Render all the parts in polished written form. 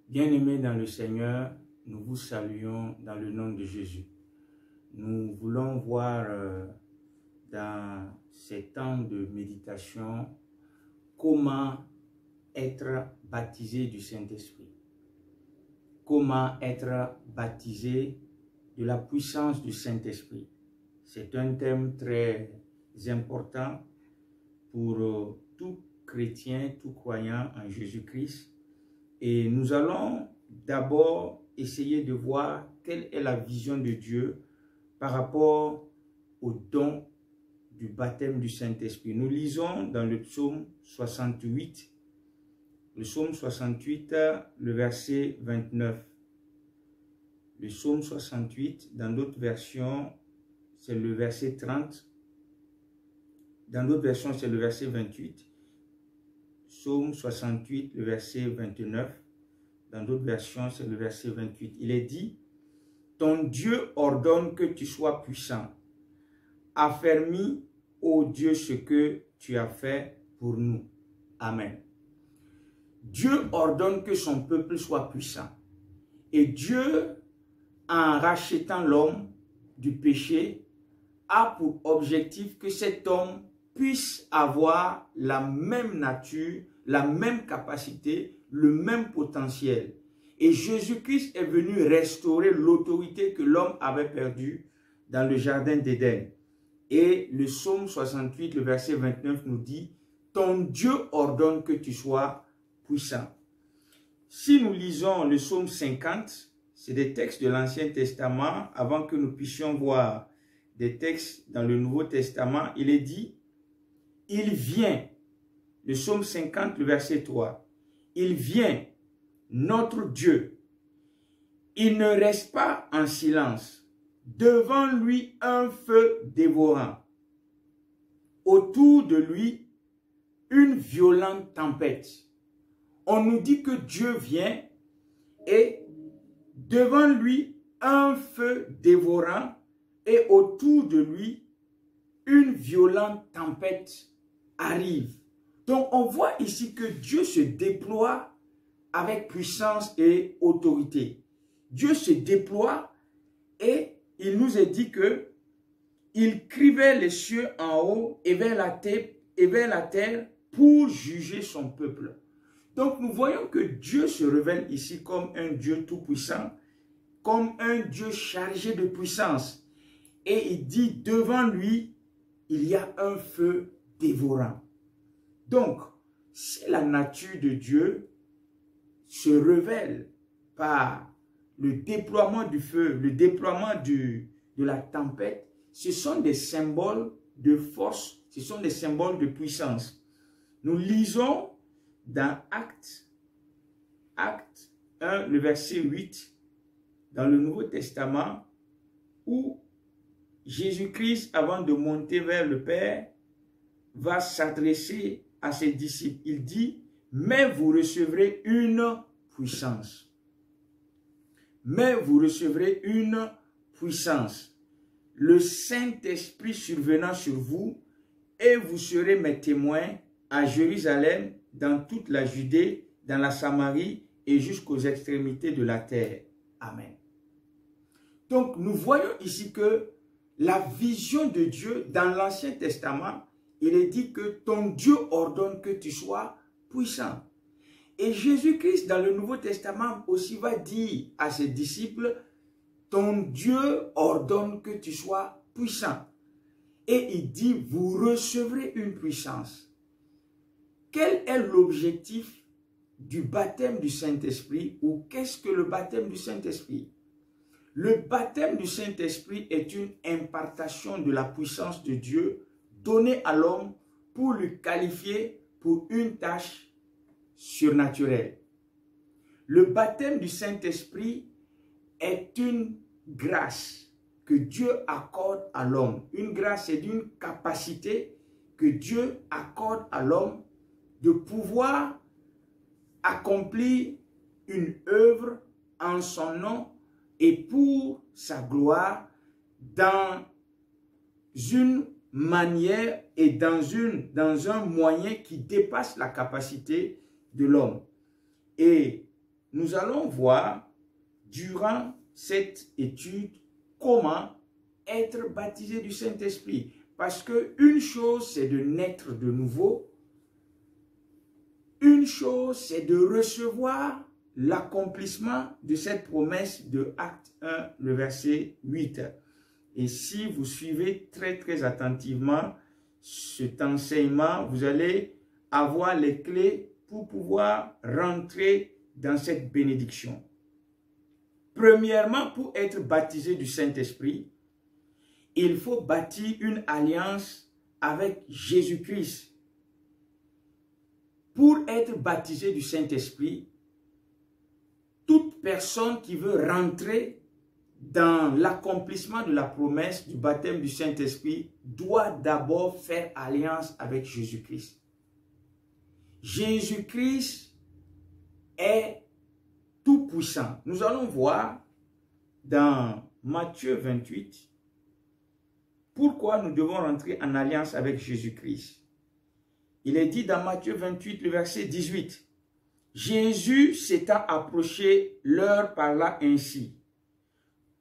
Bien-aimés dans le Seigneur, nous vous saluons dans le nom de Jésus. Nous voulons voir dans ces temps de méditation comment être baptisé du Saint-Esprit. Comment être baptisé de la puissance du Saint-Esprit. C'est un thème très important pour tout chrétien, tout croyant en Jésus-Christ. Et nous allons d'abord essayer de voir quelle est la vision de Dieu par rapport au don du baptême du Saint-Esprit. Nous lisons dans le psaume 68, le psaume 68, le verset 29. Le psaume 68, dans d'autres versions, c'est le verset 30. Dans d'autres versions, c'est le verset 28. Psaume 68, le verset 29. Dans d'autres versions, c'est le verset 28. Il est dit, « Ton Dieu ordonne que tu sois puissant. Affermis, ô Dieu, ce que tu as fait pour nous. » Amen. Dieu ordonne que son peuple soit puissant. Et Dieu, en rachetant l'homme du péché, a pour objectif que cet homme puisse avoir la même nature, la même capacité, le même potentiel. Et Jésus-Christ est venu restaurer l'autorité que l'homme avait perdue dans le jardin d'Éden. Et le psaume 68, le verset 29 nous dit, « Ton Dieu ordonne que tu sois puissant. » Si nous lisons le psaume 50, c'est des textes de l'Ancien Testament, avant que nous puissions voir des textes dans le Nouveau Testament, il est dit, « Il vient », le psaume 50, le verset 3, « Il vient, notre Dieu, il ne reste pas en silence, devant lui un feu dévorant, autour de lui une violente tempête. » On nous dit que Dieu vient et devant lui un feu dévorant et autour de lui une violente tempête arrive. Donc on voit ici que Dieu se déploie avec puissance et autorité. Dieu se déploie et il nous est dit que il crivait les cieux en haut et vers la terre pour juger son peuple. Donc nous voyons que Dieu se révèle ici comme un Dieu tout-puissant, comme un Dieu chargé de puissance. Et il dit devant lui, il y a un feu dévorant. Donc, si la nature de Dieu se révèle par le déploiement du feu, le déploiement de la tempête, ce sont des symboles de force, ce sont des symboles de puissance. Nous lisons dans Acte 1, le verset 8, dans le Nouveau Testament, où Jésus-Christ, avant de monter vers le Père, va s'adresser à ses disciples. Il dit, « Mais vous recevrez une puissance. Mais vous recevrez une puissance. Le Saint-Esprit survenant sur vous, et vous serez mes témoins à Jérusalem, dans toute la Judée, dans la Samarie et jusqu'aux extrémités de la terre. » Amen. Donc, nous voyons ici que la vision de Dieu, dans l'Ancien Testament, il est dit que ton Dieu ordonne que tu sois puissant. Et Jésus-Christ, dans le Nouveau Testament, aussi va dire à ses disciples, ton Dieu ordonne que tu sois puissant. Et il dit, vous recevrez une puissance. Quel est l'objectif du baptême du Saint-Esprit ou qu'est-ce que le baptême du Saint-Esprit? Le baptême du Saint-Esprit est une impartation de la puissance de Dieu donnée à l'homme pour le qualifier pour une tâche surnaturelle. Le baptême du Saint-Esprit est une grâce que Dieu accorde à l'homme. Une grâce est d'une capacité que Dieu accorde à l'homme de pouvoir accomplir une œuvre en son nom et pour sa gloire dans une manière et dans un moyen qui dépasse la capacité de l'homme. Et nous allons voir durant cette étude comment être baptisé du Saint-Esprit. Parce que une chose, c'est de naître de nouveau. Une chose, c'est de recevoir l'accomplissement de cette promesse de Acte 1, le verset 8. Et si vous suivez très attentivement cet enseignement, vous allez avoir les clés pour pouvoir rentrer dans cette bénédiction. Premièrement, pour être baptisé du Saint-Esprit, il faut bâtir une alliance avec Jésus-Christ. Pour être baptisé du Saint-Esprit, toute personne qui veut rentrer dans l'accomplissement de la promesse du baptême du Saint-Esprit doit d'abord faire alliance avec Jésus-Christ. Jésus-Christ est tout puissant. Nous allons voir dans Matthieu 28 pourquoi nous devons rentrer en alliance avec Jésus-Christ. Il est dit dans Matthieu 28, le verset 18. Jésus s'étant approché, leur parla ainsi.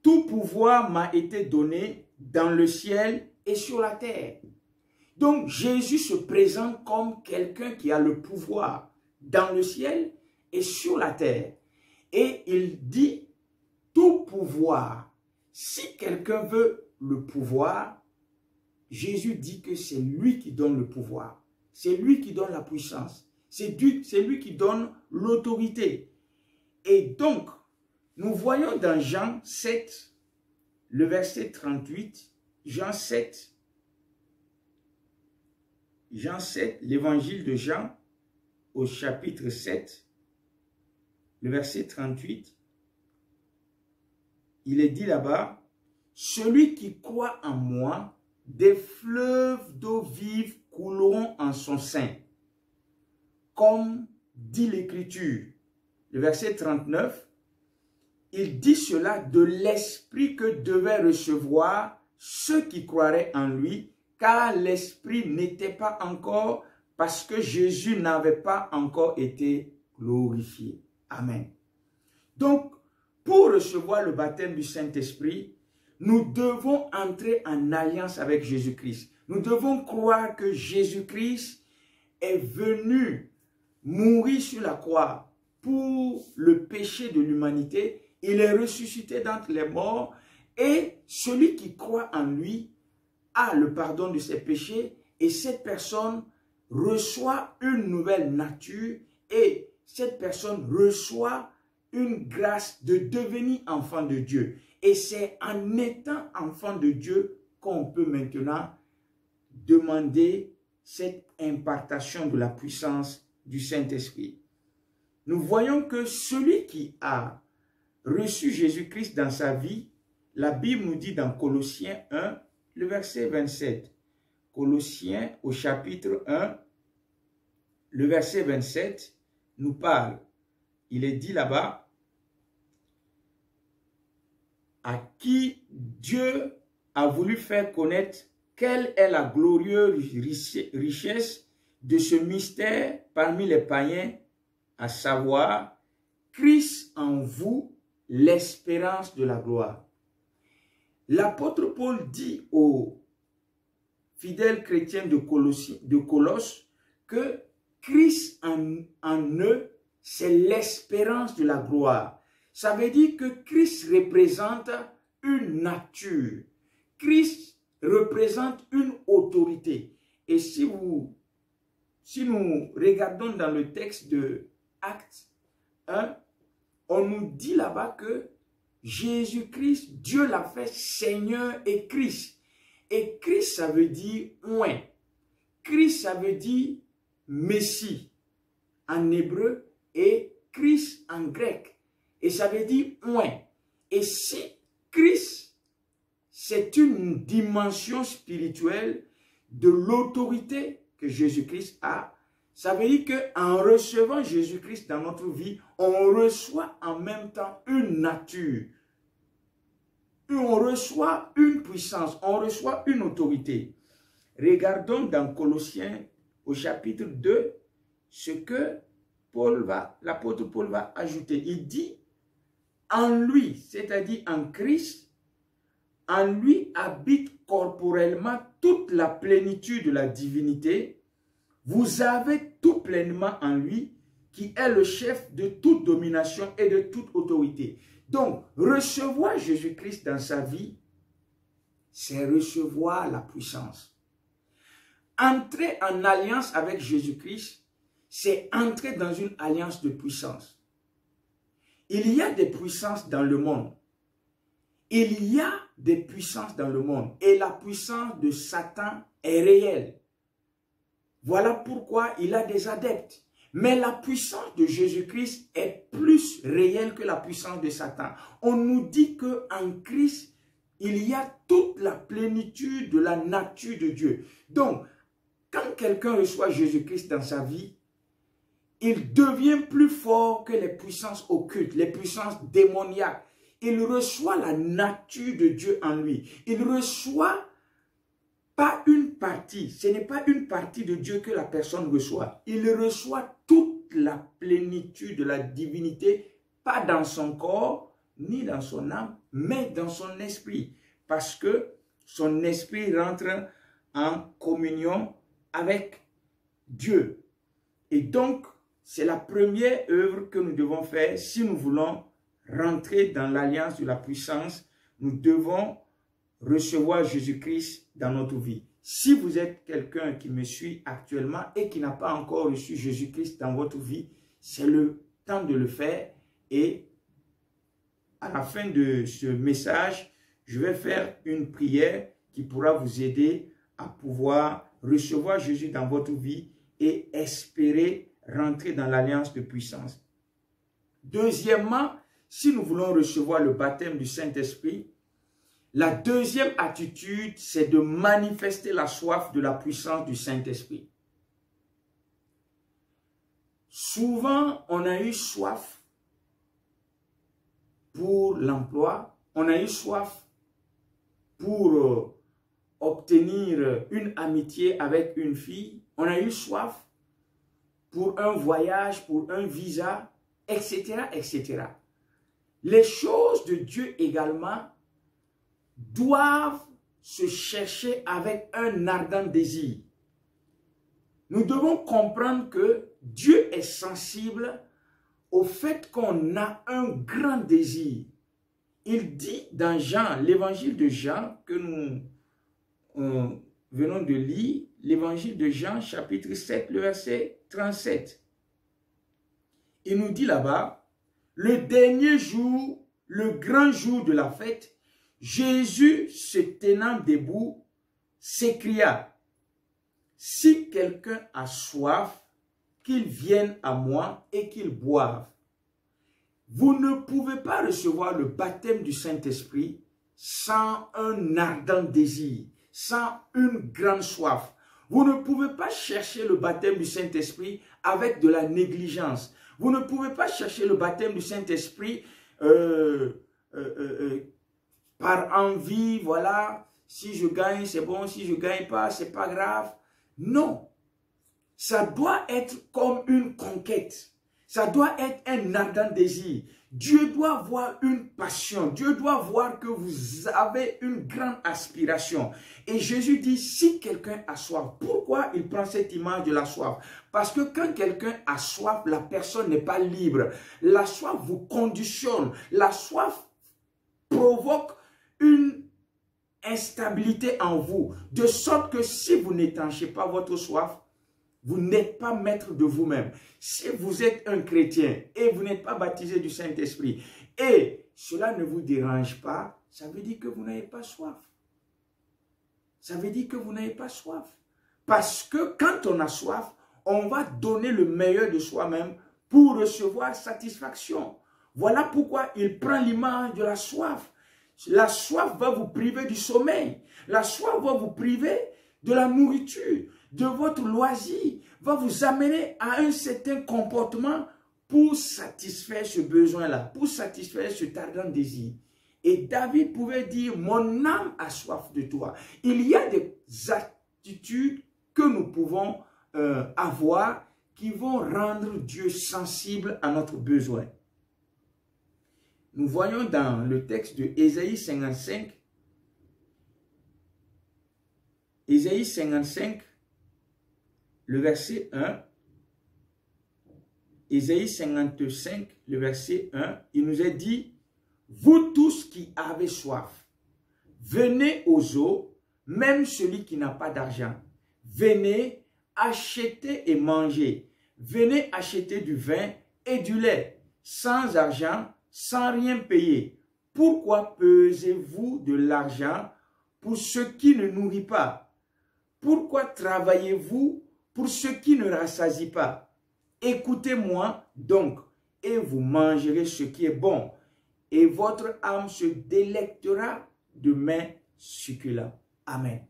Tout pouvoir m'a été donné dans le ciel et sur la terre. Donc Jésus se présente comme quelqu'un qui a le pouvoir dans le ciel et sur la terre. Et il dit tout pouvoir. Si quelqu'un veut le pouvoir, Jésus dit que c'est lui qui donne le pouvoir. C'est lui qui donne la puissance. C'est lui qui donne l'autorité. Et donc, nous voyons dans Jean 7, le verset 38, Jean 7, l'évangile de Jean, au chapitre 7, le verset 38, il est dit là-bas, « Celui qui croit en moi, des fleuves d'eau vive couleront en son sein. » Comme dit l'Écriture, le verset 39, il dit cela de l'Esprit que devaient recevoir ceux qui croiraient en lui, car l'Esprit n'était pas encore, parce que Jésus n'avait pas encore été glorifié. Amen. Donc, pour recevoir le baptême du Saint-Esprit, nous devons entrer en alliance avec Jésus-Christ. Nous devons croire que Jésus-Christ est venu mourir sur la croix pour le péché de l'humanité. Il est ressuscité d'entre les morts et celui qui croit en lui a le pardon de ses péchés et cette personne reçoit une nouvelle nature et cette personne reçoit une grâce de devenir enfant de Dieu. Et c'est en étant enfant de Dieu qu'on peut maintenant demander cette impartation de la puissance du Saint-Esprit. Nous voyons que celui qui a reçu Jésus-Christ dans sa vie, la Bible nous dit dans Colossiens 1, le verset 27. Colossiens au chapitre 1, le verset 27 nous parle. Il est dit là-bas, à qui Dieu a voulu faire connaître quelle est la glorieuse richesse de ce mystère parmi les païens, à savoir Christ en vous, l'espérance de la gloire. L'apôtre Paul dit aux fidèles chrétiens de Colosse que Christ en eux, c'est l'espérance de la gloire. Ça veut dire que Christ représente une nature. Christ représente une autorité. Et si nous regardons dans le texte de Acte 1, on nous dit là-bas que Jésus-Christ, Dieu l'a fait Seigneur et Christ. Et Christ, ça veut dire oint. Christ, ça veut dire Messie en hébreu et Christ en grec. Et ça veut dire oint. Et si Christ, c'est une dimension spirituelle de l'autorité que Jésus-Christ a, ça veut dire qu'en recevant Jésus-Christ dans notre vie, on reçoit en même temps une nature. On reçoit une puissance, on reçoit une autorité. Regardons dans Colossiens au chapitre 2 ce que l'apôtre Paul va ajouter, il dit, en lui, c'est-à-dire en Christ, en lui habite corporellement toute la plénitude de la divinité. Vous avez tout pleinement en lui, qui est le chef de toute domination et de toute autorité. Donc, recevoir Jésus-Christ dans sa vie, c'est recevoir la puissance. Entrer en alliance avec Jésus-Christ, c'est entrer dans une alliance de puissance. Il y a des puissances dans le monde. Il y a des puissances dans le monde. Et la puissance de Satan est réelle. Voilà pourquoi il a des adeptes. Mais la puissance de Jésus-Christ est plus réelle que la puissance de Satan. On nous dit qu'en Christ, il y a toute la plénitude de la nature de Dieu. Donc, quand quelqu'un reçoit Jésus-Christ dans sa vie, il devient plus fort que les puissances occultes, les puissances démoniaques. Il reçoit la nature de Dieu en lui. Il reçoit pas une partie. Ce n'est pas une partie de Dieu que la personne reçoit. Il reçoit toute la plénitude de la divinité, pas dans son corps, ni dans son âme, mais dans son esprit. Parce que son esprit rentre en communion avec Dieu. Et donc, c'est la première œuvre que nous devons faire si nous voulons rentrer dans l'alliance de la puissance. Nous devons recevoir Jésus-Christ dans notre vie. Si vous êtes quelqu'un qui me suit actuellement et qui n'a pas encore reçu Jésus-Christ dans votre vie, c'est le temps de le faire. Et à la fin de ce message, je vais faire une prière qui pourra vous aider à pouvoir recevoir Jésus dans votre vie et espérer rentrer dans l'alliance de puissance. Deuxièmement, si nous voulons recevoir le baptême du Saint-Esprit, la deuxième attitude, c'est de manifester la soif de la puissance du Saint-Esprit. Souvent, on a eu soif pour l'emploi, on a eu soif pour obtenir une amitié avec une fille, on a eu soif pour un voyage, pour un visa, etc., etc. Les choses de Dieu également doivent se chercher avec un ardent désir. Nous devons comprendre que Dieu est sensible au fait qu'on a un grand désir. Il dit dans Jean, l'évangile de Jean que nous venons de lire, l'évangile de Jean chapitre 7, le verset 37. Il nous dit là-bas, le dernier jour, le grand jour de la fête, Jésus, se tenant debout, s'écria, « Si quelqu'un a soif, qu'il vienne à moi et qu'il boive. » Vous ne pouvez pas recevoir le baptême du Saint-Esprit sans un ardent désir, sans une grande soif. Vous ne pouvez pas chercher le baptême du Saint-Esprit avec de la négligence. Vous ne pouvez pas chercher le baptême du Saint-Esprit par envie, voilà, si je gagne, c'est bon, si je ne gagne pas, c'est pas grave. Non, ça doit être comme une conquête. Ça doit être un ardent désir. Dieu doit voir une passion. Dieu doit voir que vous avez une grande aspiration. Et Jésus dit, si quelqu'un a soif, pourquoi il prend cette image de la soif? Parce que quand quelqu'un a soif, la personne n'est pas libre. La soif vous conditionne. La soif provoque une instabilité en vous. De sorte que si vous n'étanchez pas votre soif, vous n'êtes pas maître de vous-même. Si vous êtes un chrétien et vous n'êtes pas baptisé du Saint-Esprit et cela ne vous dérange pas, ça veut dire que vous n'avez pas soif. Ça veut dire que vous n'avez pas soif. Parce que quand on a soif, on va donner le meilleur de soi-même pour recevoir satisfaction. Voilà pourquoi il prend l'image de la soif. La soif va vous priver du sommeil. La soif va vous priver de la nourriture, de votre loisir, va vous amener à un certain comportement pour satisfaire ce besoin-là, pour satisfaire ce ardent désir. Et David pouvait dire, mon âme a soif de toi. Il y a des attitudes que nous pouvons avoir qui vont rendre Dieu sensible à notre besoin. Nous voyons dans le texte de Ésaïe 55, Ésaïe 55, le verset 1, Ésaïe 55, le verset 1, il nous est dit, « Vous tous qui avez soif, venez aux eaux, même celui qui n'a pas d'argent. Venez, achetez et mangez. Venez acheter du vin et du lait, sans argent, sans rien payer. Pourquoi pesez-vous de l'argent pour ce qui ne nourrit pas? Pourquoi travaillez-vous pour ce qui ne rassasie pas? Écoutez-moi donc, et vous mangerez ce qui est bon, et votre âme se délectera de mets succulents. » Amen.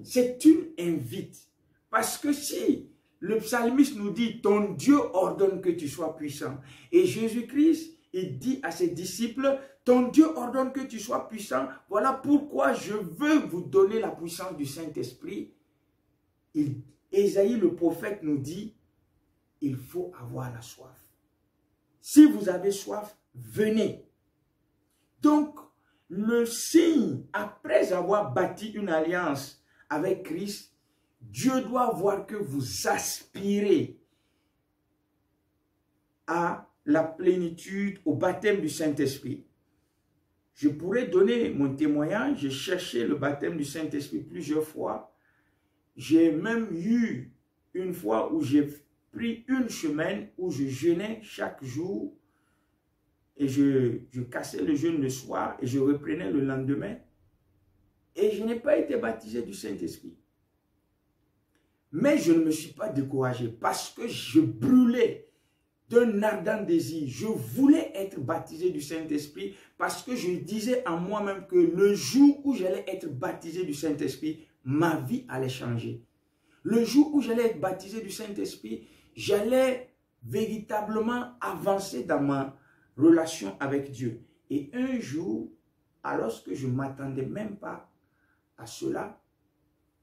C'est une invite. Parce que si le psalmiste nous dit, ton Dieu ordonne que tu sois puissant. Et Jésus-Christ, il dit à ses disciples, ton Dieu ordonne que tu sois puissant. Voilà pourquoi je veux vous donner la puissance du Saint-Esprit. Ésaïe le prophète nous dit, il faut avoir la soif. Si vous avez soif, venez. Donc, le signe, après avoir bâti une alliance avec Christ, Dieu doit voir que vous aspirez à la plénitude, au baptême du Saint-Esprit. Je pourrais donner mon témoignage, j'ai cherché le baptême du Saint-Esprit plusieurs fois. J'ai même eu une fois où j'ai pris une semaine où je jeûnais chaque jour et je cassais le jeûne le soir et je reprenais le lendemain. Et je n'ai pas été baptisé du Saint-Esprit. Mais je ne me suis pas découragé parce que je brûlais d'un ardent désir. Je voulais être baptisé du Saint-Esprit parce que je disais en moi-même que le jour où j'allais être baptisé du Saint-Esprit, ma vie allait changer. Le jour où j'allais être baptisé du Saint-Esprit, j'allais véritablement avancer dans ma relation avec Dieu. Et un jour, alors que je ne m'attendais même pas à cela,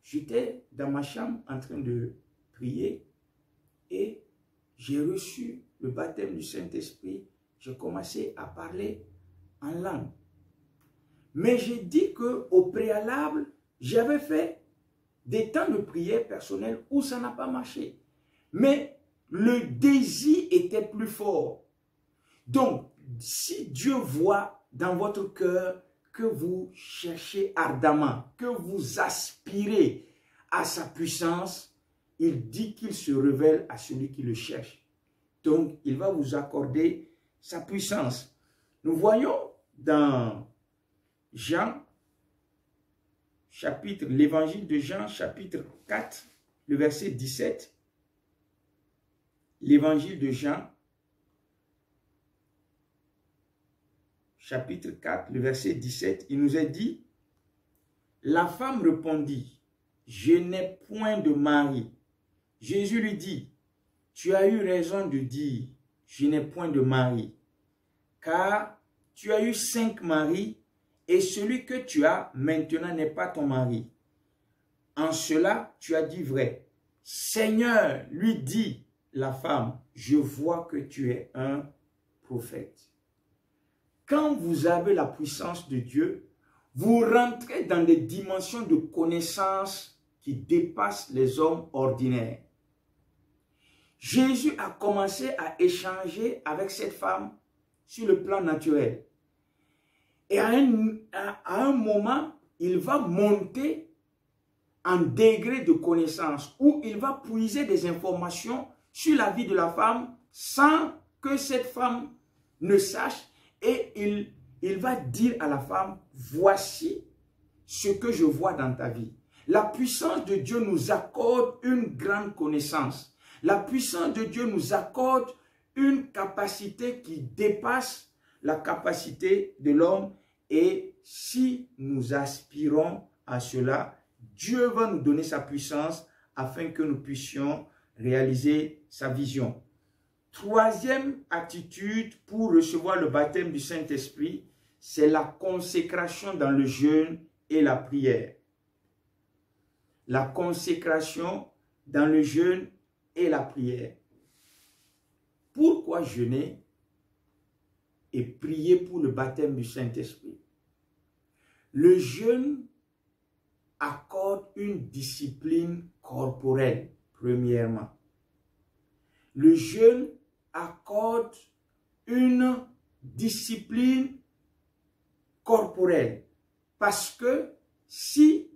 j'étais dans ma chambre en train de prier et j'ai reçu le baptême du Saint-Esprit. J'ai commencé à parler en langue. Mais j'ai dit qu'au préalable, j'avais fait des temps de prière personnelle où ça n'a pas marché. Mais le désir était plus fort. Donc, si Dieu voit dans votre cœur que vous cherchez ardemment, que vous aspirez à sa puissance, il dit qu'il se révèle à celui qui le cherche. Donc, il va vous accorder sa puissance. Nous voyons dans Jean, l'évangile de Jean, chapitre 4, le verset 17. L'évangile de Jean, chapitre 4, le verset 17, il nous est dit, la femme répondit, je n'ai point de mari. Jésus lui dit, tu as eu raison de dire, je n'ai point de mari, car tu as eu 5 maris, et celui que tu as maintenant n'est pas ton mari. En cela, tu as dit vrai. Seigneur, lui dit la femme, je vois que tu es un prophète. Quand vous avez la puissance de Dieu, vous rentrez dans des dimensions de connaissance qui dépassent les hommes ordinaires. Jésus a commencé à échanger avec cette femme sur le plan naturel. Et à un moment, il va monter en degré de connaissance où il va puiser des informations sur la vie de la femme sans que cette femme ne sache. Et il va dire à la femme, voici ce que je vois dans ta vie. La puissance de Dieu nous accorde une grande connaissance. La puissance de Dieu nous accorde une capacité qui dépasse la capacité de l'homme. Et si nous aspirons à cela, Dieu va nous donner sa puissance afin que nous puissions réaliser sa vision. Troisième attitude pour recevoir le baptême du Saint-Esprit, c'est la consécration dans le jeûne et la prière. La consécration dans le jeûne et la prière. Pourquoi jeûner et prier pour le baptême du Saint-Esprit? Le jeûne accorde une discipline corporelle, premièrement. Le jeûne accorde une discipline corporelle. Parce que si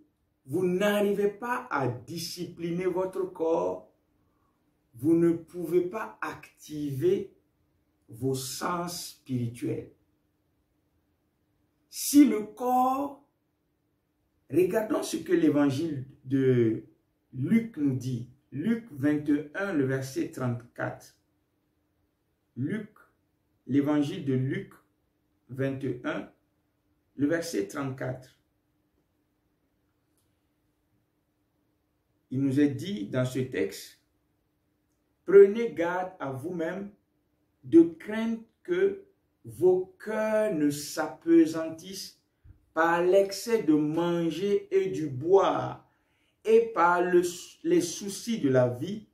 vous n'arrivez pas à discipliner votre corps, vous ne pouvez pas activer vos sens spirituels. Si le corps, regardons ce que l'évangile de Luc nous dit. Luc 21, le verset 34. L'évangile de Luc 21, le verset 34. Il nous est dit dans ce texte, « Prenez garde à vous-même de craindre que vos cœurs ne s'apesantissent par l'excès de manger et du boire et par les soucis de la vie,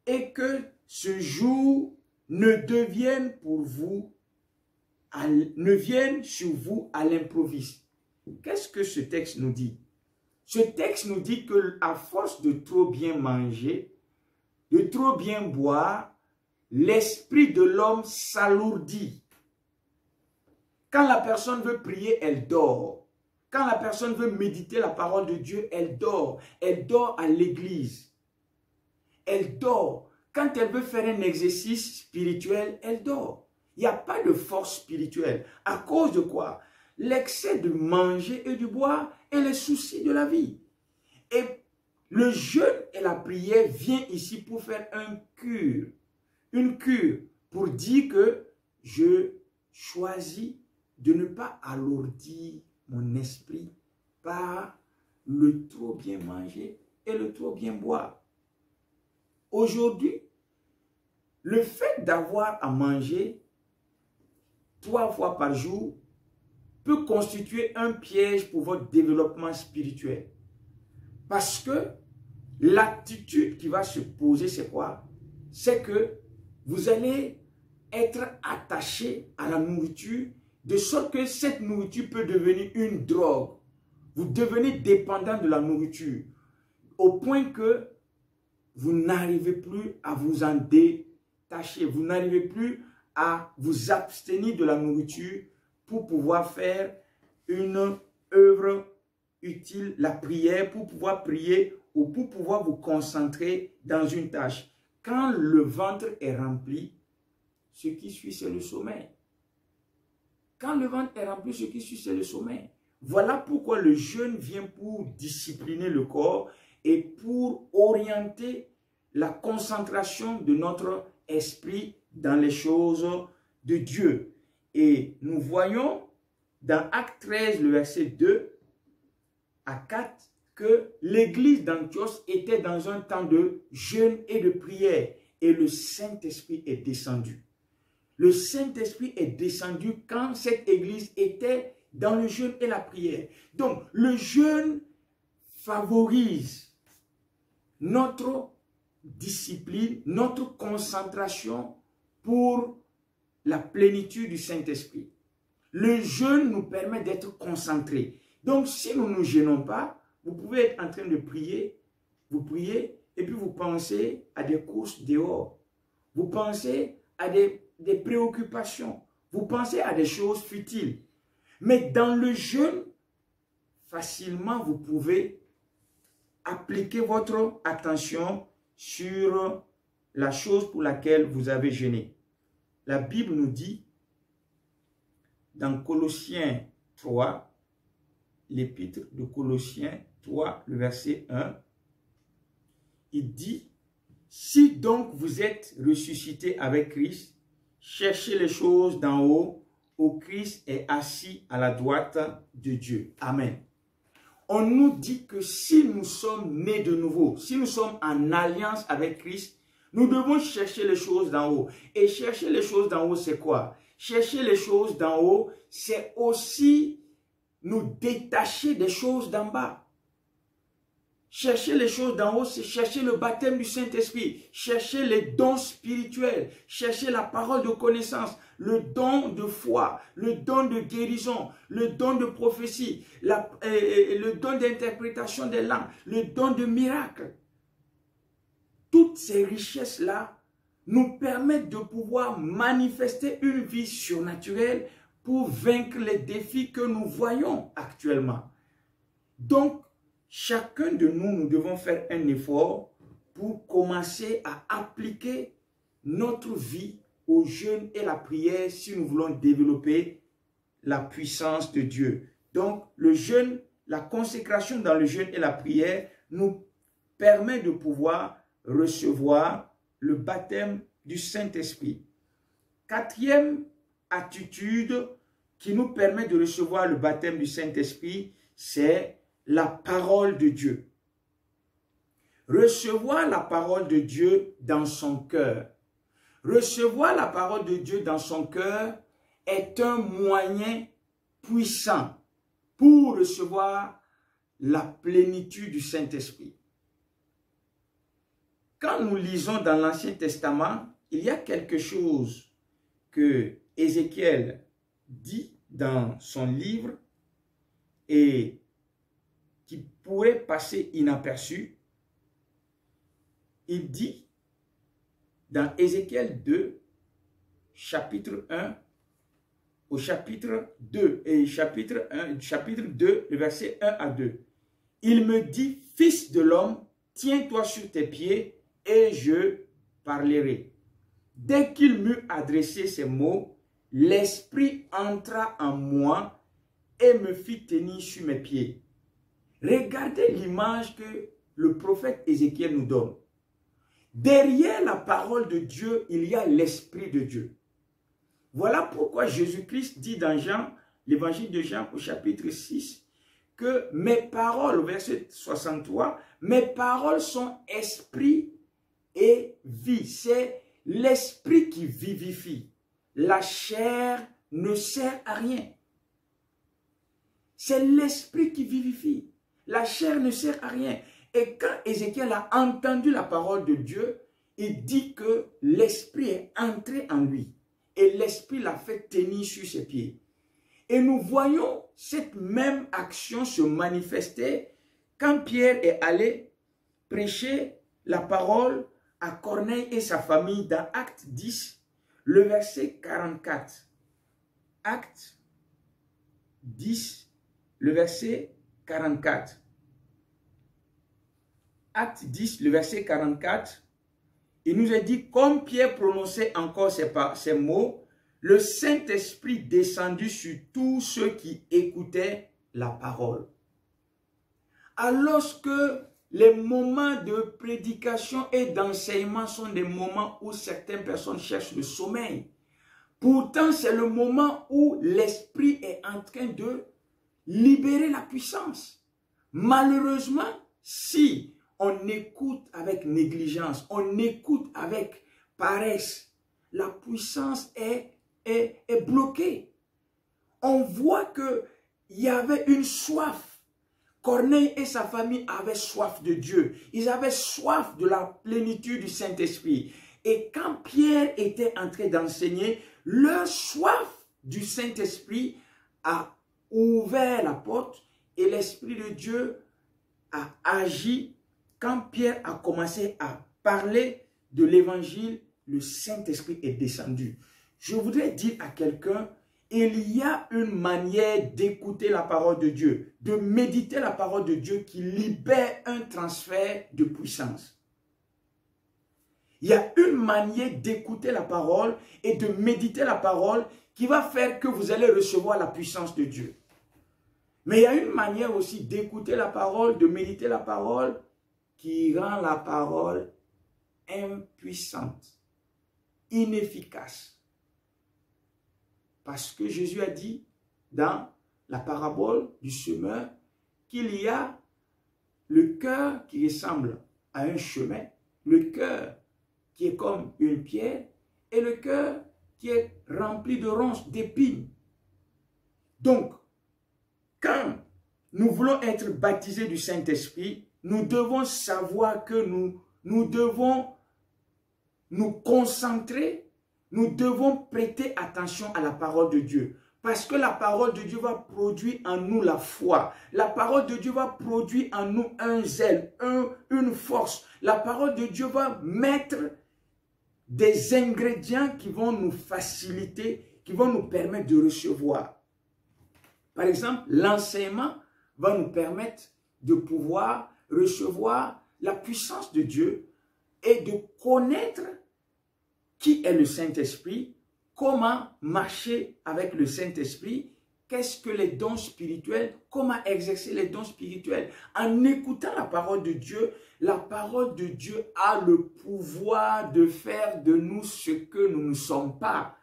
et que ce jour ne devienne ne vienne sur vous à l'improviste. » Qu'est-ce que ce texte nous dit? Ce texte nous dit que à force de trop bien manger, de trop bien boire, l'esprit de l'homme s'alourdit. Quand la personne veut prier, elle dort. Quand la personne veut méditer la parole de Dieu, elle dort. Elle dort à l'église. Elle dort. Quand elle veut faire un exercice spirituel, elle dort. Il n'y a pas de force spirituelle. À cause de quoi? L'excès de manger et de boire et les soucis de la vie. Et le jeûne et la prière viennent ici pour faire une cure pour dire que je choisis de ne pas alourdir mon esprit par le trop bien manger et le trop bien boire. Aujourd'hui, le fait d'avoir à manger 3 fois par jour peut constituer un piège pour votre développement spirituel. Parce que l'attitude qui va se poser, c'est quoi? C'est que vous allez être attaché à la nourriture, de sorte que cette nourriture peut devenir une drogue. Vous devenez dépendant de la nourriture, au point que vous n'arrivez plus à vous en détacher. Vous n'arrivez plus à vous abstenir de la nourriture pour pouvoir faire une œuvre utile, la prière, pour pouvoir prier ou pour pouvoir vous concentrer dans une tâche. Quand le ventre est rempli, ce qui suit, c'est le sommeil. Quand le ventre est rempli, ce qui suit, c'est le sommeil. Voilà pourquoi le jeûne vient pour discipliner le corps et pour orienter la concentration de notre esprit dans les choses de Dieu. Et nous voyons dans Actes 13, le verset 2 à 4, que l'église d'Antioche était dans un temps de jeûne et de prière. Et le Saint-Esprit est descendu. Le Saint-Esprit est descendu quand cette église était dans le jeûne et la prière. Donc, le jeûne favorise notre discipline, notre concentration pour la plénitude du Saint-Esprit. Le jeûne nous permet d'être concentrés. Donc, si nous ne nous jeûnons pas, vous pouvez être en train de prier, vous priez, et puis vous pensez à des courses dehors. Vous pensez à des préoccupations. Vous pensez à des choses futiles. Mais dans le jeûne, facilement, vous pouvez appliquer votre attention sur la chose pour laquelle vous avez jeûné. La Bible nous dit, dans Colossiens 3, l'épître de Colossiens 3, le verset 1, il dit, « Si donc vous êtes ressuscités avec Christ, cherchez les choses d'en haut, où Christ est assis à la droite de Dieu. » Amen. On nous dit que si nous sommes nés de nouveau, si nous sommes en alliance avec Christ, nous devons chercher les choses d'en haut. Et chercher les choses d'en haut, c'est quoi? Chercher les choses d'en haut, c'est aussi nous détacher des choses d'en bas. Chercher les choses d'en haut, c'est chercher le baptême du Saint-Esprit, chercher les dons spirituels, chercher la parole de connaissance, le don de foi, le don de guérison, le don de prophétie, le don d'interprétation des langues, le don de miracle. Toutes ces richesses-là nous permettent de pouvoir manifester une vie surnaturelle pour vaincre les défis que nous voyons actuellement. Donc, chacun de nous, nous devons faire un effort pour commencer à appliquer notre vie au jeûne et la prière si nous voulons développer la puissance de Dieu. Donc, le jeûne, la consécration dans le jeûne et la prière nous permet de pouvoir recevoir le baptême du Saint-Esprit. Quatrième attitude qui nous permet de recevoir le baptême du Saint-Esprit, c'est la parole de Dieu. Recevoir la parole de Dieu dans son cœur. Recevoir la parole de Dieu dans son cœur est un moyen puissant pour recevoir la plénitude du Saint-Esprit. Quand nous lisons dans l'Ancien Testament, il y a quelque chose que Ézéchiel dit dans son livre et qui pourrait passer inaperçu. Il dit dans Ézéchiel 2, chapitre 1, au chapitre 2, et chapitre 2, le verset 1 à 2. Il me dit, fils de l'homme, tiens-toi sur tes pieds et je parlerai. Dès qu'il m'eut adressé ces mots, l'Esprit entra en moi et me fit tenir sur mes pieds. Regardez l'image que le prophète Ézéchiel nous donne. Derrière la parole de Dieu, il y a l'Esprit de Dieu. Voilà pourquoi Jésus-Christ dit dans Jean, l'évangile de Jean au chapitre 6, que mes paroles, au verset 63, mes paroles sont esprit et vie. C'est l'esprit qui vivifie. La chair ne sert à rien. C'est l'esprit qui vivifie. La chair ne sert à rien. Et quand Ézéchiel a entendu la parole de Dieu, il dit que l'esprit est entré en lui. Et l'esprit l'a fait tenir sur ses pieds. Et nous voyons cette même action se manifester quand Pierre est allé prêcher la parole à Corneille et sa famille dans Acte 10, le verset 44. Acte 10, le verset 44. Acte 10, le verset 44, il nous est dit, comme Pierre prononçait encore ces mots, le Saint-Esprit descendit sur tous ceux qui écoutaient la parole. Alors que les moments de prédication et d'enseignement sont des moments où certaines personnes cherchent le sommeil. Pourtant, c'est le moment où l'Esprit est en train de libérer la puissance. Malheureusement, si on écoute avec négligence, on écoute avec paresse, la puissance est bloquée. On voit qu'il y avait une soif. Corneille et sa famille avaient soif de Dieu. Ils avaient soif de la plénitude du Saint-Esprit. Et quand Pierre était en train d'enseigner, leur soif du Saint-Esprit a ouvert la porte et l'Esprit de Dieu a agi. Quand Pierre a commencé à parler de l'évangile, le Saint-Esprit est descendu. Je voudrais dire à quelqu'un, il y a une manière d'écouter la parole de Dieu, de méditer la parole de Dieu qui libère un transfert de puissance. Il y a une manière d'écouter la parole et de méditer la parole qui va faire que vous allez recevoir la puissance de Dieu. Mais il y a une manière aussi d'écouter la parole, de méditer la parole qui rend la parole impuissante, inefficace. Parce que Jésus a dit dans la parabole du semeur qu'il y a le cœur qui ressemble à un chemin, le cœur qui est comme une pierre et le cœur qui est rempli de ronces, d'épines. Donc, quand nous voulons être baptisés du Saint-Esprit, nous devons savoir que nous devons nous concentrer, nous devons prêter attention à la parole de Dieu. Parce que la parole de Dieu va produire en nous la foi. La parole de Dieu va produire en nous un zèle, une force. La parole de Dieu va mettre des ingrédients qui vont nous faciliter, qui vont nous permettre de recevoir. Par exemple, l'enseignement va nous permettre de pouvoir recevoir la puissance de Dieu et de connaître qui est le Saint-Esprit, comment marcher avec le Saint-Esprit, qu'est-ce que les dons spirituels, comment exercer les dons spirituels. En écoutant la parole de Dieu a le pouvoir de faire de nous ce que nous ne sommes pas.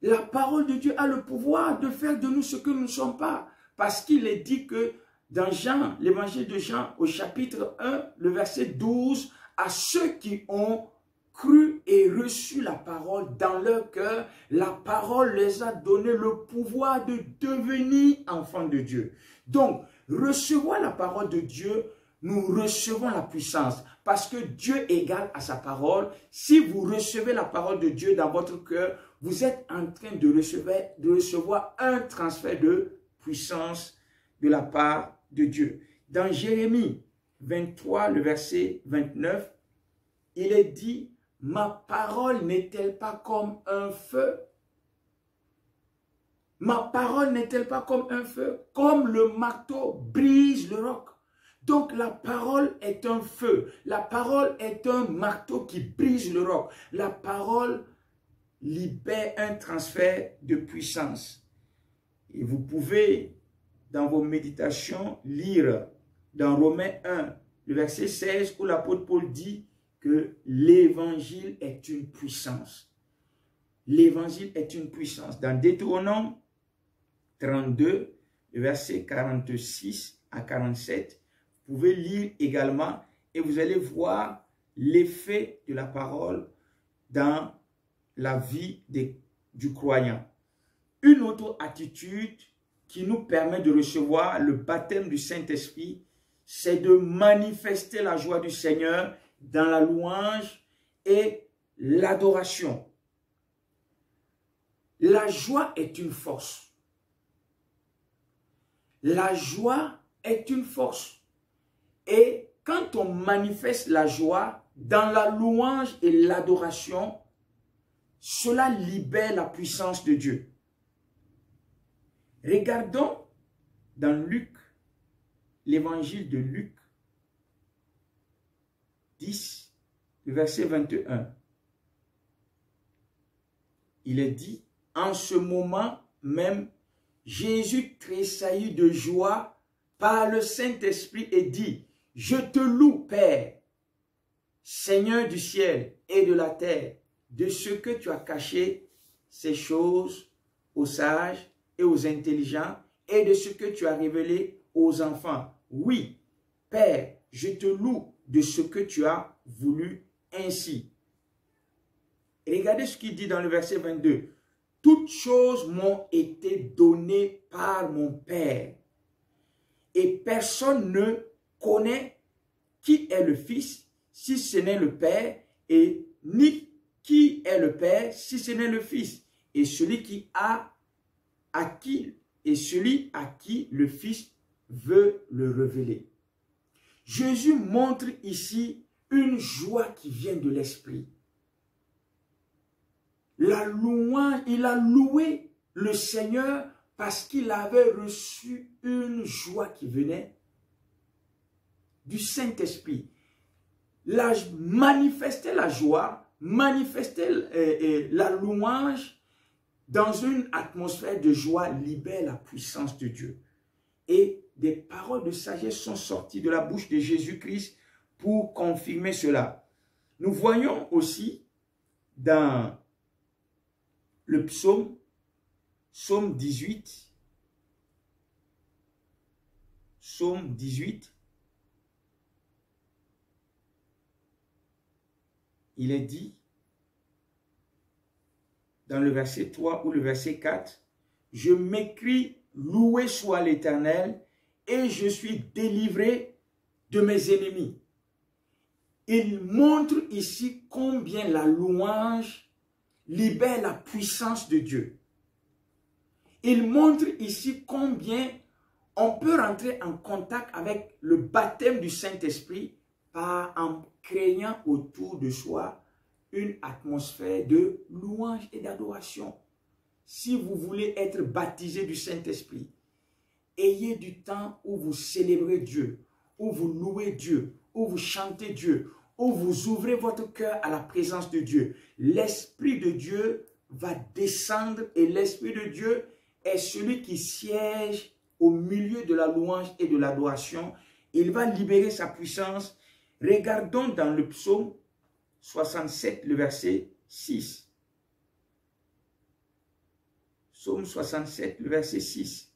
La parole de Dieu a le pouvoir de faire de nous ce que nous ne sommes pas. Parce qu'il est dit que dans Jean, l'évangile de Jean, au chapitre 1, le verset 12, à ceux qui ont cru et reçu la parole dans leur cœur, la parole les a donné le pouvoir de devenir enfants de Dieu. Donc, recevoir la parole de Dieu, nous recevons la puissance. Parce que Dieu égale à sa parole. Si vous recevez la parole de Dieu dans votre cœur, vous êtes en train de recevoir un transfert de puissance de la part de Dieu. Dans Jérémie 23, le verset 29, il est dit: ma parole n'est-elle pas comme un feu? Ma parole n'est-elle pas comme un feu? Comme le marteau brise le roc. Donc la parole est un feu. La parole est un marteau qui brise le roc. La parole libère un transfert de puissance. Et vous pouvez, dans vos méditations, lire dans Romains 1, le verset 16, où l'apôtre Paul dit que l'évangile est une puissance. L'évangile est une puissance. Dans Deutéronome 32, versets 46 à 47, vous pouvez lire également et vous allez voir l'effet de la parole dans la vie du croyant. Une autre attitude qui nous permet de recevoir le baptême du Saint-Esprit, c'est de manifester la joie du Seigneur dans la louange et l'adoration. La joie est une force. La joie est une force. Et quand on manifeste la joie dans la louange et l'adoration, cela libère la puissance de Dieu. Regardons dans Luc, l'évangile de Luc 10, le verset 21. Il est dit: en ce moment même, Jésus tressaillit de joie par le Saint-Esprit et dit: je te loue, Père, Seigneur du ciel et de la terre, de ce que tu as caché ces choses aux sages et aux intelligents, et de ce que tu as révélé aux enfants. Oui, Père, je te loue de ce que tu as voulu ainsi. Et regardez ce qu'il dit dans le verset 22. Toutes choses m'ont été données par mon Père, et personne ne connaît qui est le Fils, si ce n'est le Père, et ni qui est le Père, si ce n'est le Fils, et celui à qui le Fils veut le révéler. Jésus montre ici une joie qui vient de l'Esprit. La louange, il a loué le Seigneur parce qu'il avait reçu une joie qui venait du Saint-Esprit. Manifester la joie, manifester la louange dans une atmosphère de joie libère la puissance de Dieu. Et des paroles de sagesse sont sorties de la bouche de Jésus-Christ pour confirmer cela. Nous voyons aussi dans le psaume 18, il est dit dans le verset 3 ou le verset 4, « Je m'écrie, loué soit l'Éternel, et je suis délivré de mes ennemis. Il montre ici combien la louange libère la puissance de Dieu. Il montre ici combien on peut rentrer en contact avec le baptême du Saint-Esprit en créant autour de soi une atmosphère de louange et d'adoration. Si vous voulez être baptisé du Saint-Esprit, ayez du temps où vous célébrez Dieu, où vous louez Dieu, où vous chantez Dieu, où vous ouvrez votre cœur à la présence de Dieu. L'Esprit de Dieu va descendre et l'Esprit de Dieu est celui qui siège au milieu de la louange et de l'adoration. Il va libérer sa puissance. Regardons dans le psaume 67, le verset 6. Psaume 67, le verset 6.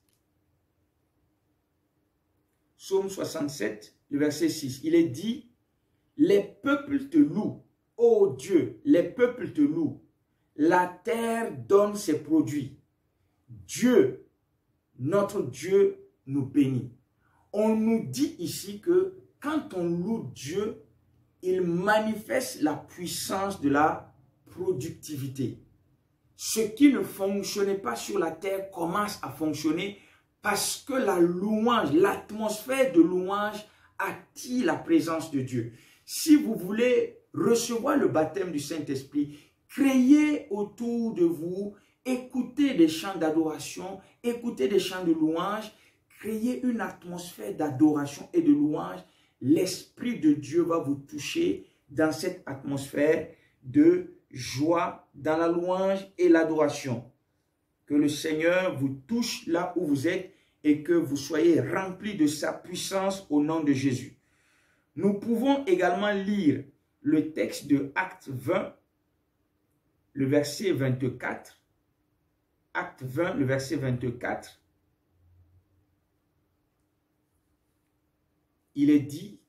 Psaume 67, le verset 6. Il est dit, « Les peuples te louent, ô Dieu, les peuples te louent. La terre donne ses produits. Dieu, notre Dieu, nous bénit. » On nous dit ici que quand on loue Dieu, il manifeste la puissance de la productivité. Ce qui ne fonctionnait pas sur la terre commence à fonctionner parce que la louange, l'atmosphère de louange attire la présence de Dieu. Si vous voulez recevoir le baptême du Saint-Esprit, créez autour de vous, écoutez des chants d'adoration, écoutez des chants de louange, créez une atmosphère d'adoration et de louange. L'Esprit de Dieu va vous toucher dans cette atmosphère de joie, dans la louange et l'adoration. Que le Seigneur vous touche là où vous êtes et que vous soyez remplis de sa puissance au nom de Jésus. Nous pouvons également lire le texte de Acte 20, le verset 24. Acte 20, le verset 24. Il est dit,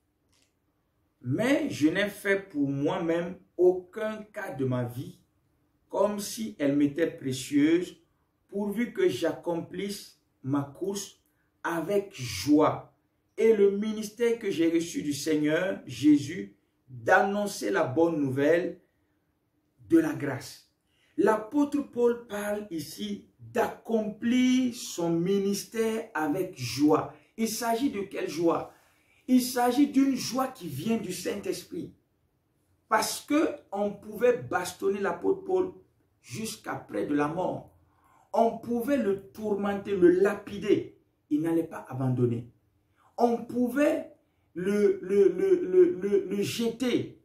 « Mais je n'ai fait pour moi-même aucun cas de ma vie, comme si elle m'était précieuse, pourvu que j'accomplisse ma course avec joie et le ministère que j'ai reçu du Seigneur Jésus d'annoncer la bonne nouvelle de la grâce. » L'apôtre Paul parle ici d'accomplir son ministère avec joie. Il s'agit de quelle joie? Il s'agit d'une joie qui vient du Saint-Esprit. Parce qu'on pouvait bastonner l'apôtre Paul jusqu'à près de la mort. On pouvait le tourmenter, le lapider. Il n'allait pas abandonner. On pouvait le jeter,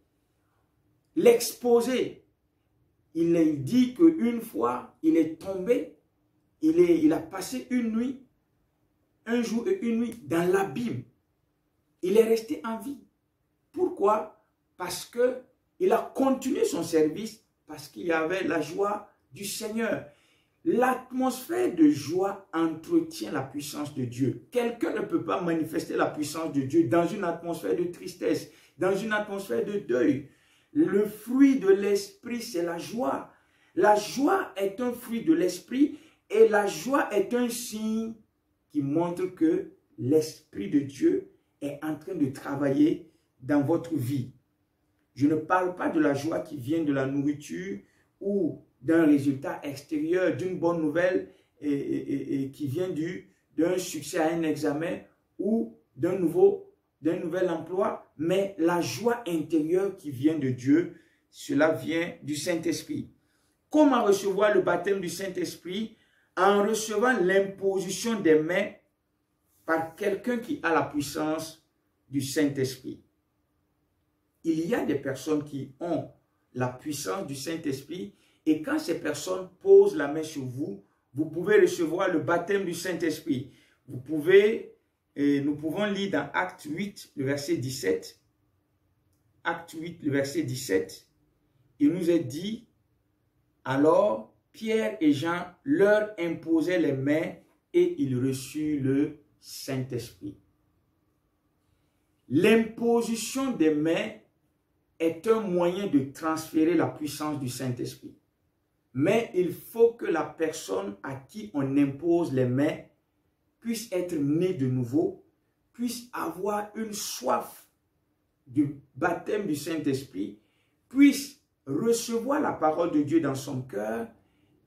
l'exposer. Il dit qu'une fois, il est tombé, il a passé une nuit, un jour et une nuit dans l'abîme. Il est resté en vie. Pourquoi? Parce qu'il a continué son service, parce qu'il y avait la joie du Seigneur. L'atmosphère de joie entretient la puissance de Dieu. Quelqu'un ne peut pas manifester la puissance de Dieu dans une atmosphère de tristesse, dans une atmosphère de deuil. Le fruit de l'esprit, c'est la joie. La joie est un fruit de l'esprit et la joie est un signe qui montre que l'esprit de Dieu est en train de travailler dans votre vie. Je ne parle pas de la joie qui vient de la nourriture ou d'un résultat extérieur, d'une bonne nouvelle et qui vient d'un succès à un examen ou d'un nouvel emploi, mais la joie intérieure qui vient de Dieu, cela vient du Saint-Esprit. Comment recevoir le baptême du Saint-Esprit? En recevant l'imposition des mains par quelqu'un qui a la puissance du Saint-Esprit. Il y a des personnes qui ont la puissance du Saint-Esprit et quand ces personnes posent la main sur vous, vous pouvez recevoir le baptême du Saint-Esprit. Nous pouvons lire dans Acte 8, le verset 17. Acte 8, le verset 17. Il nous est dit, alors Pierre et Jean leur imposaient les mains et ils reçurent le Saint-Esprit. L'imposition des mains est un moyen de transférer la puissance du Saint-Esprit. Mais il faut que la personne à qui on impose les mains puisse être née de nouveau, puisse avoir une soif du baptême du Saint-Esprit, puisse recevoir la parole de Dieu dans son cœur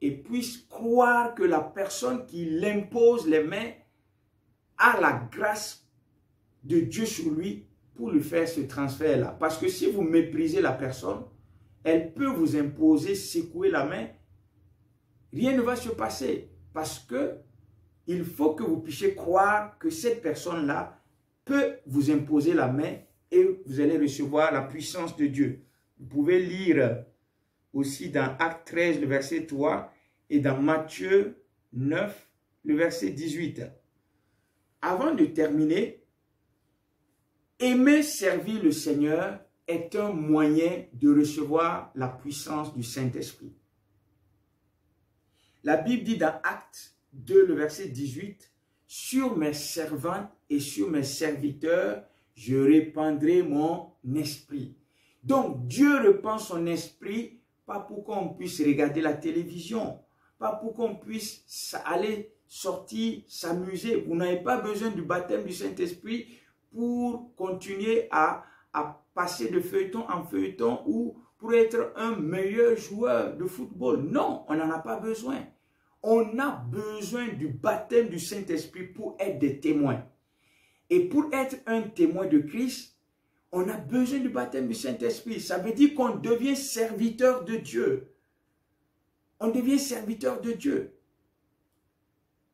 et puisse croire que la personne qui l'impose les mains a la grâce de Dieu sur lui pour lui faire ce transfert-là. Parce que si vous méprisez la personne, elle peut vous imposer, secouer la main, rien ne va se passer. Parce que il faut que vous puissiez croire que cette personne-là peut vous imposer la main et vous allez recevoir la puissance de Dieu. Vous pouvez lire aussi dans Acte 13, le verset 3 et dans Matthieu 9, le verset 18. Avant de terminer, aimer servir le Seigneur est un moyen de recevoir la puissance du Saint-Esprit. La Bible dit dans Acte 2, le verset 18, « Sur mes servantes et sur mes serviteurs, je répandrai mon esprit. » Donc, Dieu répand son esprit, pas pour qu'on puisse regarder la télévision, pas pour qu'on puisse aller sortir, s'amuser. Vous n'avez pas besoin du baptême du Saint-Esprit pour continuer à passer de feuilleton en feuilleton ou pour être un meilleur joueur de football. Non, on n'en a pas besoin. On a besoin du baptême du Saint-Esprit pour être des témoins. Et pour être un témoin de Christ, on a besoin du baptême du Saint-Esprit. Ça veut dire qu'on devient serviteur de Dieu. On devient serviteur de Dieu.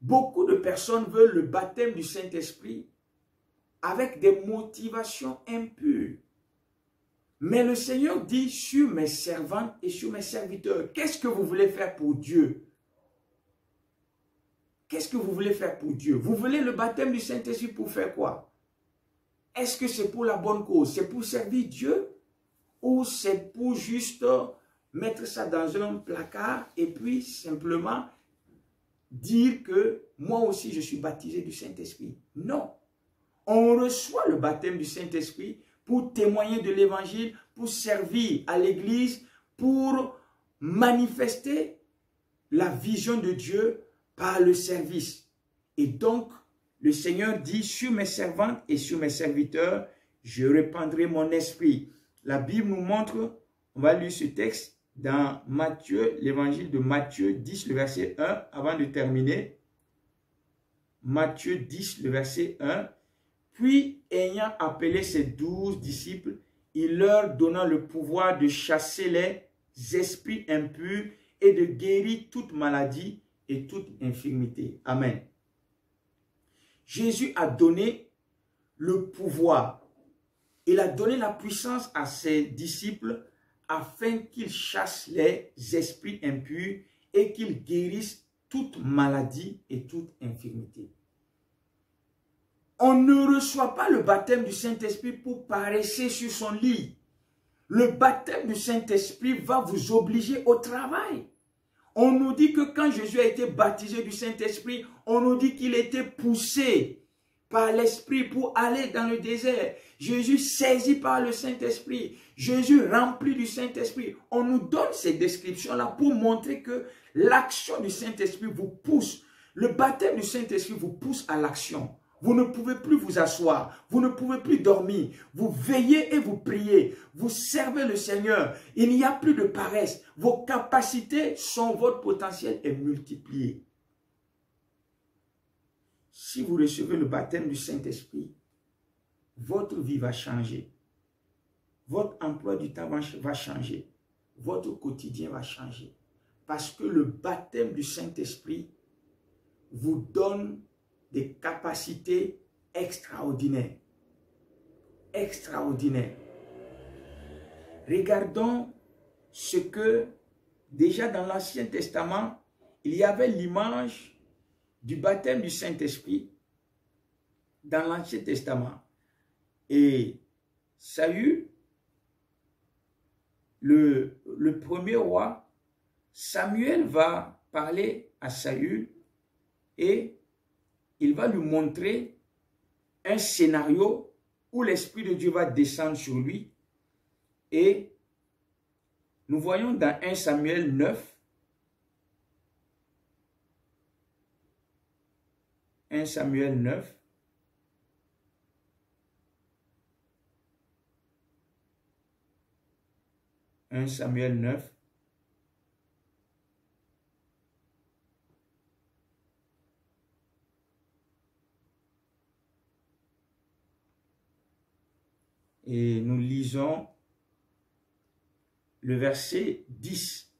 Beaucoup de personnes veulent le baptême du Saint-Esprit avec des motivations impures. Mais le Seigneur dit sur mes servantes et sur mes serviteurs, qu'est-ce que vous voulez faire pour Dieu? Qu'est-ce que vous voulez faire pour Dieu? Vous voulez le baptême du Saint-Esprit pour faire quoi? Est-ce que c'est pour la bonne cause? C'est pour servir Dieu? Ou c'est pour juste mettre ça dans un placard et puis simplement dire que moi aussi je suis baptisé du Saint-Esprit? Non. On reçoit le baptême du Saint-Esprit pour témoigner de l'évangile, pour servir à l'église, pour manifester la vision de Dieu par le service. Et donc, le Seigneur dit, sur mes servantes et sur mes serviteurs, je répandrai mon esprit. La Bible nous montre, on va lire ce texte dans Matthieu, l'évangile de Matthieu 10, le verset 1, avant de terminer. Matthieu 10, le verset 1. Puis, ayant appelé ses 12 disciples, il leur donna le pouvoir de chasser les esprits impurs et de guérir toute maladie et toute infirmité. Amen. Jésus a donné le pouvoir. Il a donné la puissance à ses disciples afin qu'ils chassent les esprits impurs et qu'ils guérissent toute maladie et toute infirmité. On ne reçoit pas le baptême du Saint-Esprit pour paresser sur son lit. Le baptême du Saint-Esprit va vous obliger au travail. On nous dit que quand Jésus a été baptisé du Saint-Esprit, on nous dit qu'il était poussé par l'Esprit pour aller dans le désert. Jésus saisi par le Saint-Esprit. Jésus rempli du Saint-Esprit. On nous donne ces descriptions-là pour montrer que l'action du Saint-Esprit vous pousse. Le baptême du Saint-Esprit vous pousse à l'action. Vous ne pouvez plus vous asseoir, vous ne pouvez plus dormir, vous veillez et vous priez, vous servez le Seigneur, il n'y a plus de paresse, vos capacités sont, votre potentiel est multiplié. Si vous recevez le baptême du Saint-Esprit, votre vie va changer, votre emploi du temps va changer, votre quotidien va changer, parce que le baptême du Saint-Esprit vous donne des capacités extraordinaires. Extraordinaires. Regardons ce que, déjà dans l'Ancien Testament, il y avait l'image du baptême du Saint-Esprit dans l'Ancien Testament. Et Saül, le premier roi, Samuel va parler à Saül et il va lui montrer un scénario où l'Esprit de Dieu va descendre sur lui. Et nous voyons dans 1 Samuel 9, 1 Samuel 9, 1 Samuel 9. Et nous lisons le verset 10.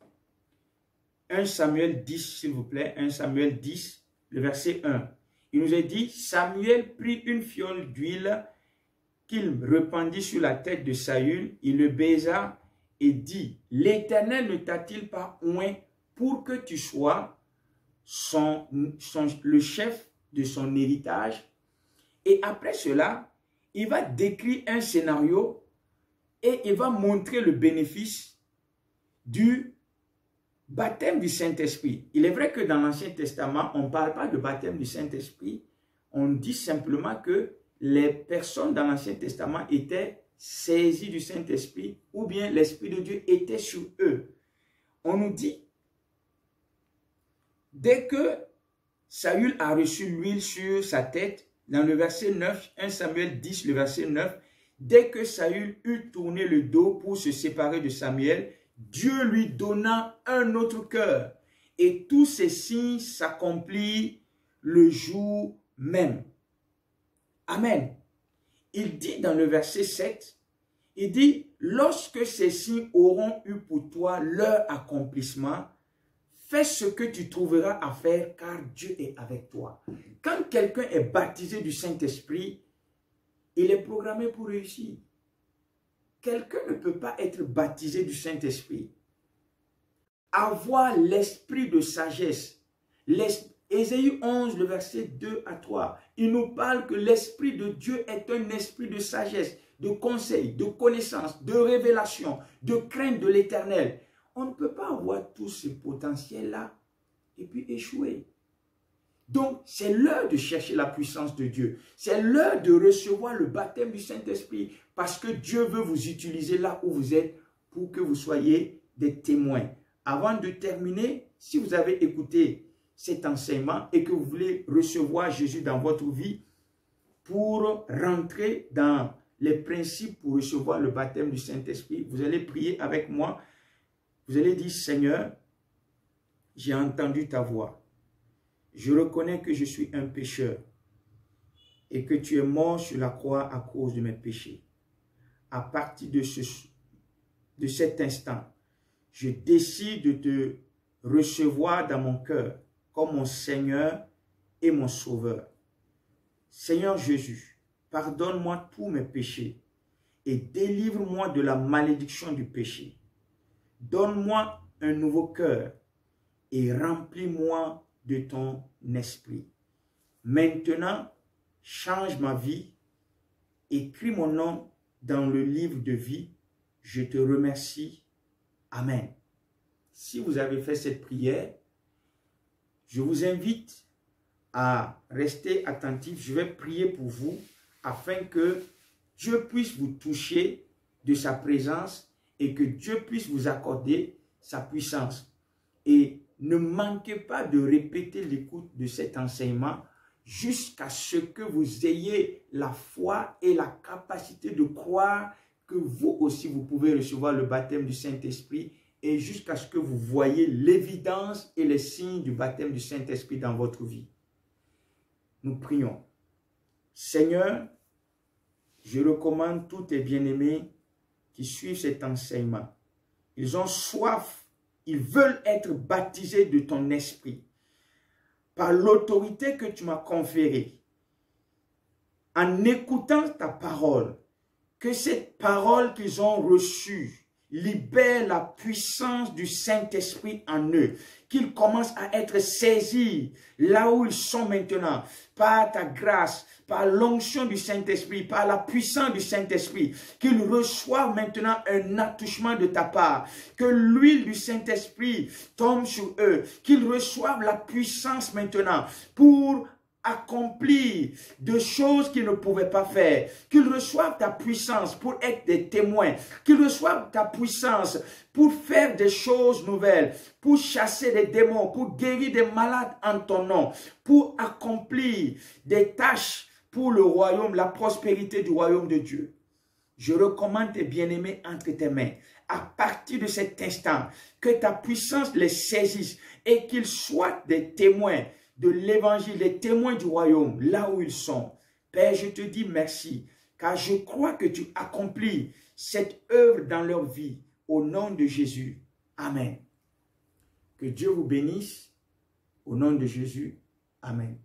1 Samuel 10, s'il vous plaît. 1 Samuel 10, le verset 1. Il nous est dit, Samuel prit une fiole d'huile qu'il répandit sur la tête de Saül. Il le baisa et dit, l'Éternel ne t'a-t-il pas oint pour que tu sois le chef de son héritage? Et après cela, il va décrire un scénario et il va montrer le bénéfice du baptême du Saint-Esprit. Il est vrai que dans l'Ancien Testament, on ne parle pas de baptême du Saint-Esprit. On dit simplement que les personnes dans l'Ancien Testament étaient saisies du Saint-Esprit ou bien l'Esprit de Dieu était sur eux. On nous dit, dès que Saül a reçu l'huile sur sa tête, dans le verset 9, 1 Samuel 10, le verset 9, dès que Saül eut tourné le dos pour se séparer de Samuel, Dieu lui donna un autre cœur. Et tous ces signes s'accomplirent le jour même. Amen. Il dit dans le verset 7, il dit, lorsque ces signes auront eu pour toi leur accomplissement, fais ce que tu trouveras à faire, car Dieu est avec toi. Quand quelqu'un est baptisé du Saint-Esprit, il est programmé pour réussir. Quelqu'un ne peut pas être baptisé du Saint-Esprit. Avoir l'esprit de sagesse. Ésaïe 11, le verset 2 à 3. Il nous parle que l'esprit de Dieu est un esprit de sagesse, de conseil, de connaissance, de révélation, de crainte de l'Éternel. On ne peut pas avoir tout ce potentiel-là et puis échouer. Donc, c'est l'heure de chercher la puissance de Dieu. C'est l'heure de recevoir le baptême du Saint-Esprit parce que Dieu veut vous utiliser là où vous êtes pour que vous soyez des témoins. Avant de terminer, si vous avez écouté cet enseignement et que vous voulez recevoir Jésus dans votre vie pour rentrer dans les principes pour recevoir le baptême du Saint-Esprit, vous allez prier avec moi. Vous allez dire, Seigneur, j'ai entendu ta voix. Je reconnais que je suis un pécheur et que tu es mort sur la croix à cause de mes péchés. À partir de cet instant, je décide de te recevoir dans mon cœur comme mon Seigneur et mon Sauveur. Seigneur Jésus, pardonne-moi tous mes péchés et délivre-moi de la malédiction du péché. Donne-moi un nouveau cœur et remplis-moi de ton esprit. Maintenant, change ma vie, écris mon nom dans le livre de vie. Je te remercie. Amen. Si vous avez fait cette prière, je vous invite à rester attentif. Je vais prier pour vous afin que Dieu puisse vous toucher de sa présence et que Dieu puisse vous accorder sa puissance. Et ne manquez pas de répéter l'écoute de cet enseignement jusqu'à ce que vous ayez la foi et la capacité de croire que vous aussi vous pouvez recevoir le baptême du Saint-Esprit et jusqu'à ce que vous voyez l'évidence et les signes du baptême du Saint-Esprit dans votre vie. Nous prions. Seigneur, je recommande tous tes bien-aimés qui suivent cet enseignement. Ils ont soif. Ils veulent être baptisés de ton esprit par l'autorité que tu m'as conférée. En écoutant ta parole, que cette parole qu'ils ont reçue libère la puissance du Saint-Esprit en eux, qu'ils commencent à être saisis là où ils sont maintenant, par ta grâce, par l'onction du Saint-Esprit, par la puissance du Saint-Esprit, qu'ils reçoivent maintenant un attouchement de ta part, que l'huile du Saint-Esprit tombe sur eux, qu'ils reçoivent la puissance maintenant pour accomplir de choses qu'ils ne pouvaient pas faire, qu'ils reçoivent ta puissance pour être des témoins, qu'ils reçoivent ta puissance pour faire des choses nouvelles, pour chasser des démons, pour guérir des malades en ton nom, pour accomplir des tâches pour le royaume, la prospérité du royaume de Dieu. Je recommande tes bien-aimés entre tes mains, à partir de cet instant, que ta puissance les saisisse et qu'ils soient des témoins de l'évangile, des témoins du royaume, là où ils sont. Père, je te dis merci, car je crois que tu accomplis cette œuvre dans leur vie, au nom de Jésus. Amen. Que Dieu vous bénisse, au nom de Jésus. Amen.